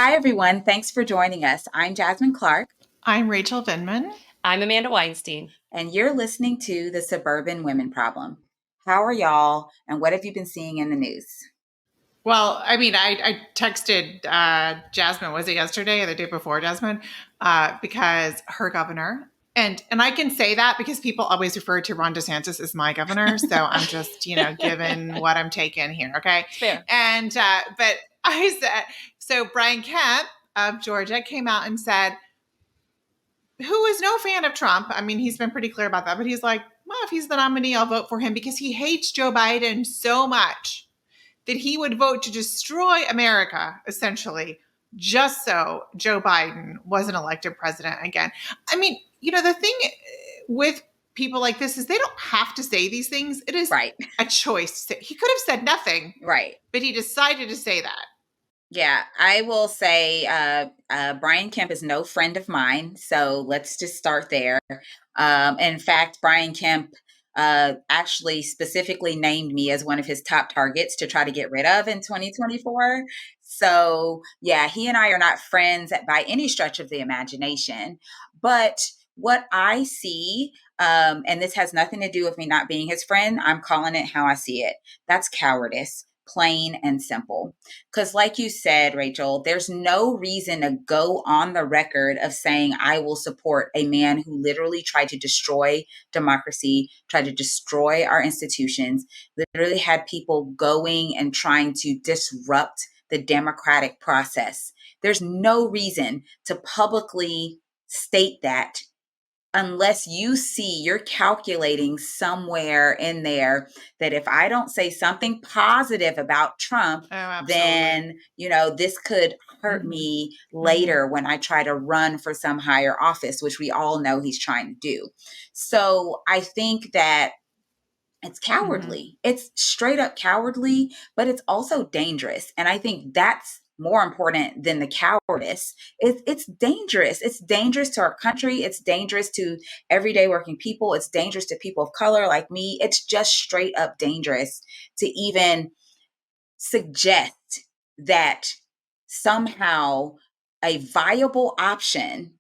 Hi, everyone. Thanks for joining us. I'm Jasmine Clark, I'm Rachel Vindman. I'm Amanda Weinstein. and you're listening to the Suburban Women Problem. How are y'all, and what have you been seeing in the news? Well, I texted Jasmine, was it yesterday or the day before, Jasmine? Because her governor, and I can say that because people always refer to Ron DeSantis as my governor. So I'm just, given what I'm taking here. Okay. It's fair. And, but I said, so Brian Kemp of Georgia came out and said, who is no fan of Trump. I mean, he's been pretty clear about that, but he's like, well, if he's the nominee, I'll vote for him because he hates Joe Biden so much that he would vote to destroy America, essentially, just so Joe Biden wasn't elected president again. I mean, the thing with people like this is they don't have to say these things. It is Right. a choice. He could have said nothing, Right. but he decided to say that. Yeah, I will say Brian Kemp is no friend of mine, so let's just start there. In fact, Brian Kemp actually specifically named me as one of his top targets to try to get rid of in 2024. So, yeah, he and I are not friends by any stretch of the imagination. But what I see, and this has nothing to do with me not being his friend, I'm calling it how I see it. That's cowardice, plain and simple. Because, like you said, Rachel, there's no reason to go on the record of saying I will support a man who literally tried to destroy democracy, tried to destroy our institutions, literally had people going and trying to disrupt the democratic process. There's no reason to publicly state that unless you see you're calculating somewhere in there that if I don't say something positive about Trump, then, this could hurt me later when I try to run for some higher office, which we all know he's trying to do. So I think that it's cowardly. It's straight up cowardly, but it's also dangerous. And I think that's more important than the cowardice. It's dangerous. It's dangerous to our country. It's dangerous to everyday working people. It's dangerous to people of color like me. It's just straight up dangerous to even suggest that somehow a viable option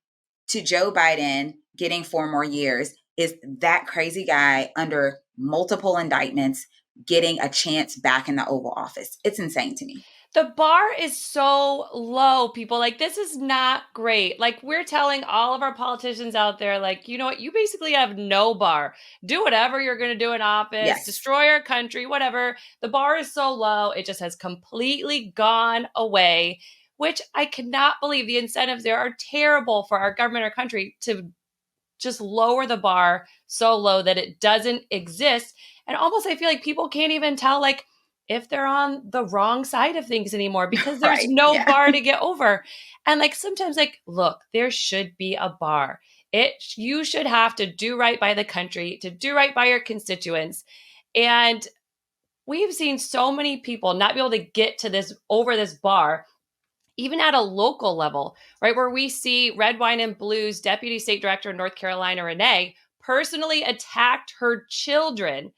to Joe Biden getting 4 more years is that crazy guy under multiple indictments getting a chance back in the Oval Office. It's insane to me. The bar is so low, people. Like, this is not great. Like, we're telling all of our politicians out there, like, you know what? You basically have no bar. Do whatever you're going to do in office, Yes. Destroy our country, whatever. The bar is so low. It just has completely gone away, which I cannot believe. The incentives there are terrible for our government, our country, to just lower the bar so low that it doesn't exist. And almost I feel like people can't even tell, like, if they're on the wrong side of things anymore because there's Right, no yeah. bar to get over. And like sometimes, like, look, there should be a bar. You should have to do right by the country, to do right by your constituents. And we've seen so many people not be able to get to this over this bar, even at a local level, right? Where we see Red Wine and Blues Deputy State Director in North Carolina, Renee, personally attacked her children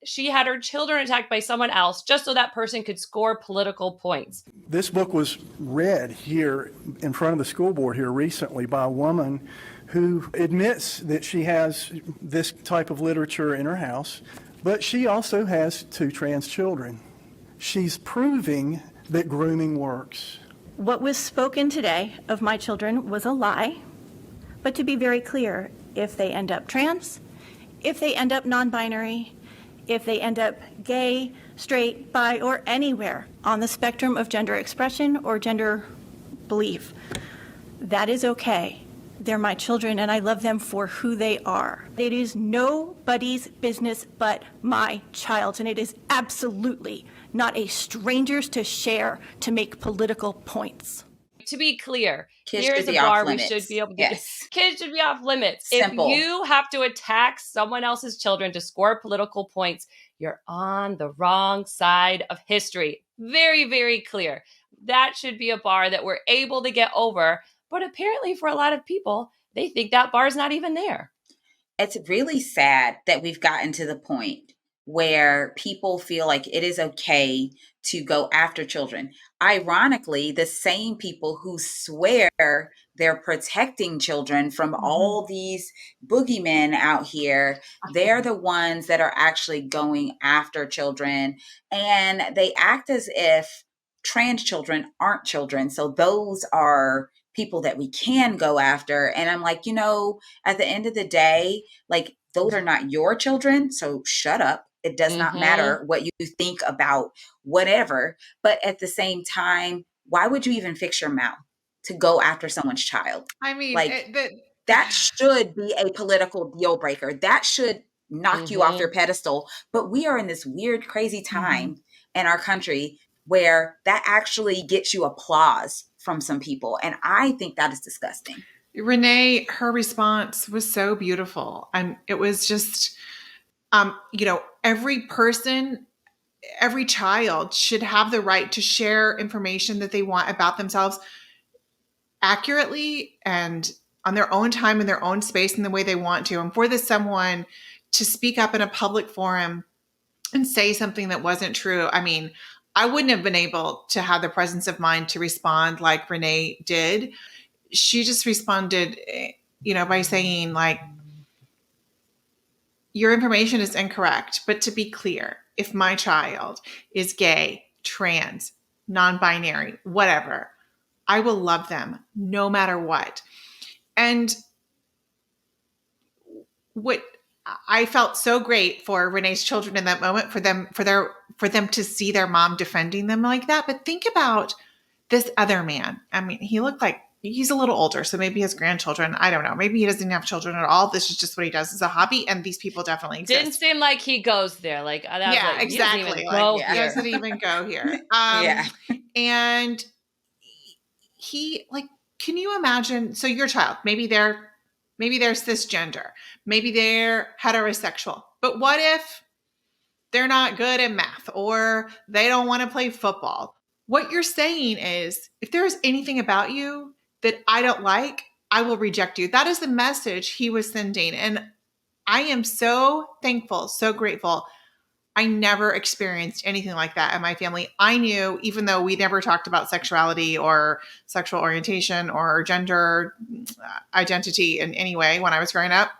she had her children attacked by someone else just so that person could score political points. This book was read here in front of the school board here recently by a woman who admits that she has this type of literature in her house, but she also has 2 trans children. She's proving that grooming works. What was spoken today of my children was a lie, but to be very clear, if they end up trans, if they end up non-binary, if they end up gay, straight, bi, or anywhere on the spectrum of gender expression or gender belief, that is okay. They're my children and I love them for who they are. It is nobody's business but my child's, and it is absolutely not a stranger's to share to make political points. To be clear, Kids here's should be a bar off we limits. should be able to Yes. Kids should be off limits. Simple. If you have to attack someone else's children to score political points, you're on the wrong side of history. Very, very clear. That should be a bar that we're able to get over. But apparently for a lot of people, they think that bar is not even there. It's really sad that we've gotten to the point where people feel like it is okay to go after children. ironically, the same people who swear they're protecting children from all these boogeymen out here, they're the ones that are actually going after children. And they act as if trans children aren't children. So those are people that we can go after. And I'm like, at the end of the day, like, those are not your children. So shut up. It does not matter what you think about whatever. But at the same time, why would you even fix your mouth to go after someone's child? I mean, Like, that should be a political deal breaker. That should knock you off your pedestal. But we are in this weird, crazy time in our country where that actually gets you applause from some people. And I think that is disgusting. Renee, her response was so beautiful. It was just, every person, every child should have the right to share information that they want about themselves accurately and on their own time in their own space in the way they want to. And for this someone to speak up in a public forum and say something that wasn't true, I mean, I wouldn't have been able to have the presence of mind to respond like Renee did. She just responded, by saying, like, your information is incorrect. But to be clear, if my child is gay, trans, non-binary, whatever, I will love them no matter what. And what I felt so great for Renee's children in that moment, for them to see their mom defending them like that. But think about this other man. I mean, he looked like he's a little older, so maybe his grandchildren. I don't know. Maybe he doesn't have children at all. This is just what he does as a hobby, and these people definitely exist. Didn't seem like he goes there. Like, that was like, exactly. He doesn't even go here. Doesn't even go here. And he, like, can you imagine? So your child, maybe they're cisgender, maybe they're heterosexual, but what if they're not good at math or they don't want to play football? What you're saying is, if there is anything about you that I don't like, I will reject you. That is the message he was sending. And I am so thankful, so grateful. I never experienced anything like that in my family. I knew, even though we never talked about sexuality or sexual orientation or gender identity in any way when I was growing up,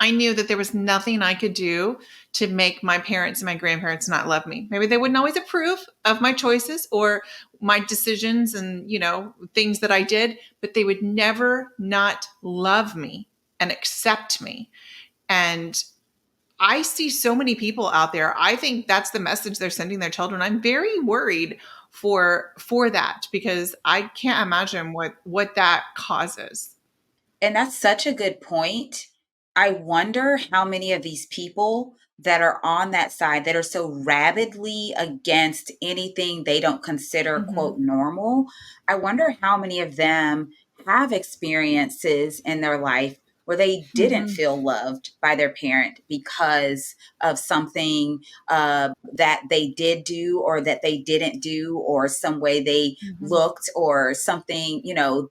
I knew that there was nothing I could do to make my parents and my grandparents not love me. Maybe they wouldn't always approve of my choices or my decisions and, things that I did, but they would never not love me and accept me. And I see so many people out there. I think that's the message they're sending their children. I'm very worried for that, because I can't imagine what that causes. And that's such a good point. I wonder how many of these people that are on that side that are so rabidly against anything they don't consider, quote, normal. I wonder how many of them have experiences in their life where they didn't feel loved by their parent because of something that they did do or that they didn't do, or some way they looked, or something,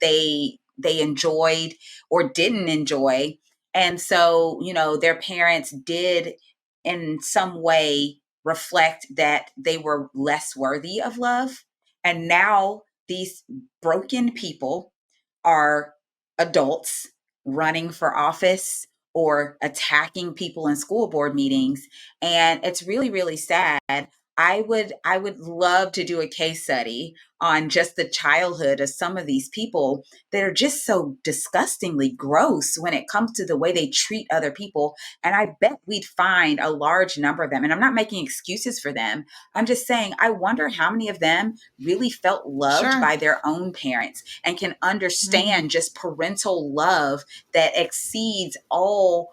they enjoyed or didn't enjoy. And so, their parents did in some way reflect that they were less worthy of love. And now these broken people are adults running for office or attacking people in school board meetings. And it's really, really sad. I would love to do a case study on just the childhood of some of these people that are just so disgustingly gross when it comes to the way they treat other people. And I bet we'd find a large number of them. And I'm not making excuses for them. I'm just saying, I wonder how many of them really felt loved by their own parents and can understand just parental love that exceeds all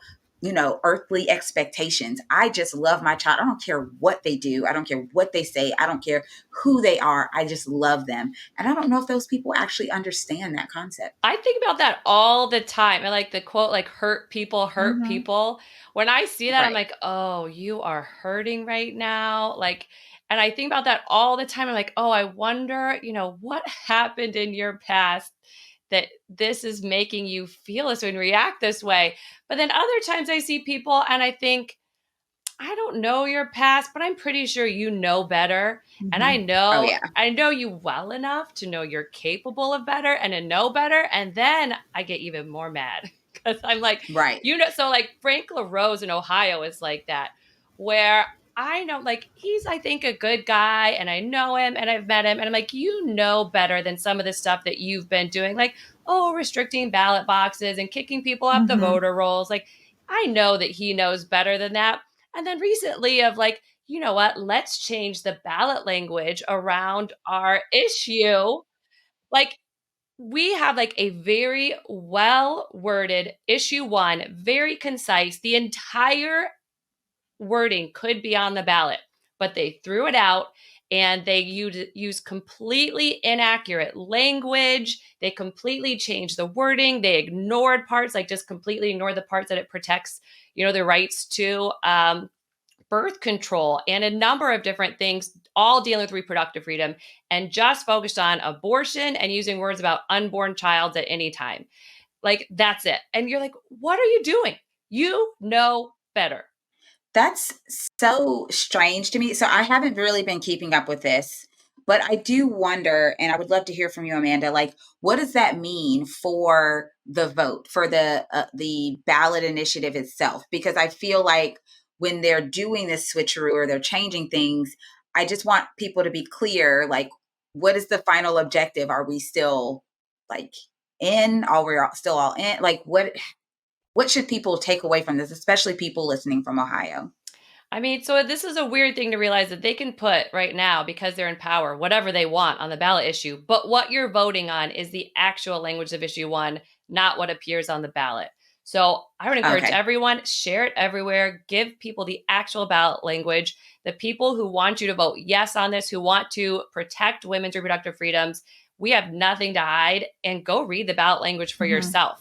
earthly expectations. I just love my child. I don't care what they do. I don't care what they say. I don't care who they are. I just love them. And I don't know if those people actually understand that concept. I think about that all the time. I like the quote, like, hurt people hurt people. When I see that, I'm like, oh, you are hurting right now. Like, and I think about that all the time. I'm like, oh, I wonder, what happened in your past that this is making you feel this way and react this way. But then other times I see people and I think, I don't know your past, but I'm pretty sure you know better. And Oh, yeah. I know you well enough to know you're capable of better and to know better. And then I get even more mad because I'm like, Right. so like Frank LaRose in Ohio is like that, where I know, like, he's, I think, a good guy and I know him and I've met him. And I'm like, you know better than some of the stuff that you've been doing, like, oh, restricting ballot boxes and kicking people off the voter rolls. Like, I know that he knows better than that. And then recently of like, you know what, let's change the ballot language around our issue. Like, we have like a very well worded issue one, very concise. The entire wording could be on the ballot, but they threw it out and they use completely inaccurate language. They completely changed the wording. They ignored parts, like just completely ignored the parts that it protects, the rights to birth control and a number of different things, all dealing with reproductive freedom, and just focused on abortion and using words about unborn child at any time. Like, that's it. And you're like, what are you doing? You know better. That's so strange to me. So I haven't really been keeping up with this, but I do wonder, and I would love to hear from you, Amanda, like, what does that mean for the vote, for the ballot initiative itself? Because I feel like when they're doing this switcheroo or they're changing things, I just want people to be clear, like, what is the final objective? Are we still like in? Are we still all in? Like, what should people take away from this, especially people listening from Ohio? I mean, so this is a weird thing to realize that they can put right now, because they're in power, whatever they want on the ballot issue. But what you're voting on is the actual language of issue one, not what appears on the ballot. So I would encourage Okay. everyone, share it everywhere, give people the actual ballot language. The people who want you to vote yes on this, who want to protect women's reproductive freedoms, we have nothing to hide, and go read the ballot language for yourself.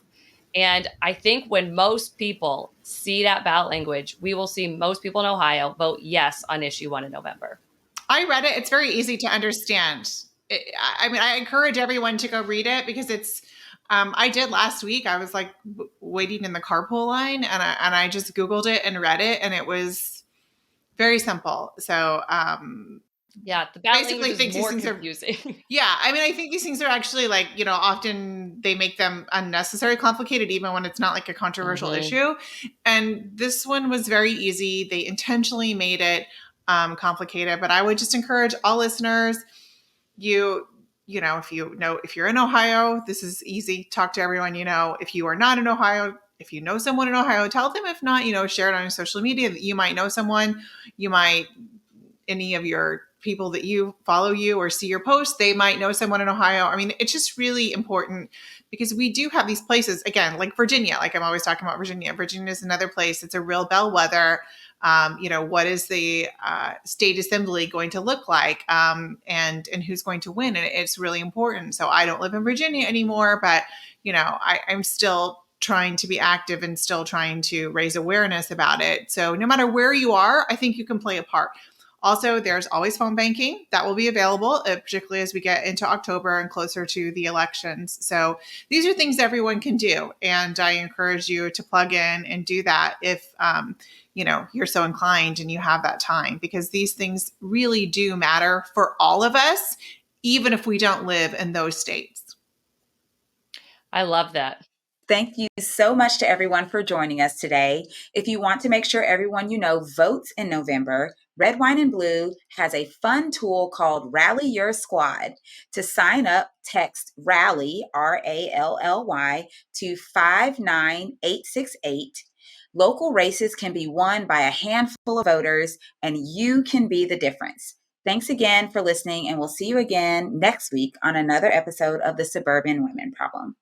And I think when most people see that ballot language, we will see most people in Ohio vote yes on issue one in November. I read it. It's very easy to understand. I mean, I encourage everyone to go read it because it's, I did last week. I was like waiting in the carpool line and I just Googled it and read it, and it was very simple. So, yeah, the ballot basically language is more things confusing. yeah. I mean, I think these things are actually like, often they make them unnecessary complicated, even when it's not like a controversial issue. And this one was very easy. They intentionally made it complicated, but I would just encourage all listeners, if you're in Ohio, this is easy. Talk to everyone. If you are not in Ohio, if you know someone in Ohio, tell them. If not, share it on your social media that you might know someone. You might, any of your people that you follow you or see your posts, they might know someone in Ohio. I mean, it's just really important because we do have these places, again, like Virginia, like I'm always talking about Virginia. Virginia is another place. It's a real bellwether. What is the state assembly going to look like, and who's going to win? And it's really important. So I don't live in Virginia anymore, but I'm still trying to be active and still trying to raise awareness about it. So no matter where you are, I think you can play a part. Also, there's always phone banking that will be available, particularly as we get into October and closer to the elections. So these are things everyone can do. And I encourage you to plug in and do that if, you're so inclined and you have that time, because these things really do matter for all of us, even if we don't live in those states. I love that. Thank you so much to everyone for joining us today. If you want to make sure everyone you know votes in November, Red, Wine, and Blue has a fun tool called Rally Your Squad. To sign up, text RALLY, RALLY, to 59868. Local races can be won by a handful of voters, and you can be the difference. Thanks again for listening, and we'll see you again next week on another episode of the Suburban Women Problem.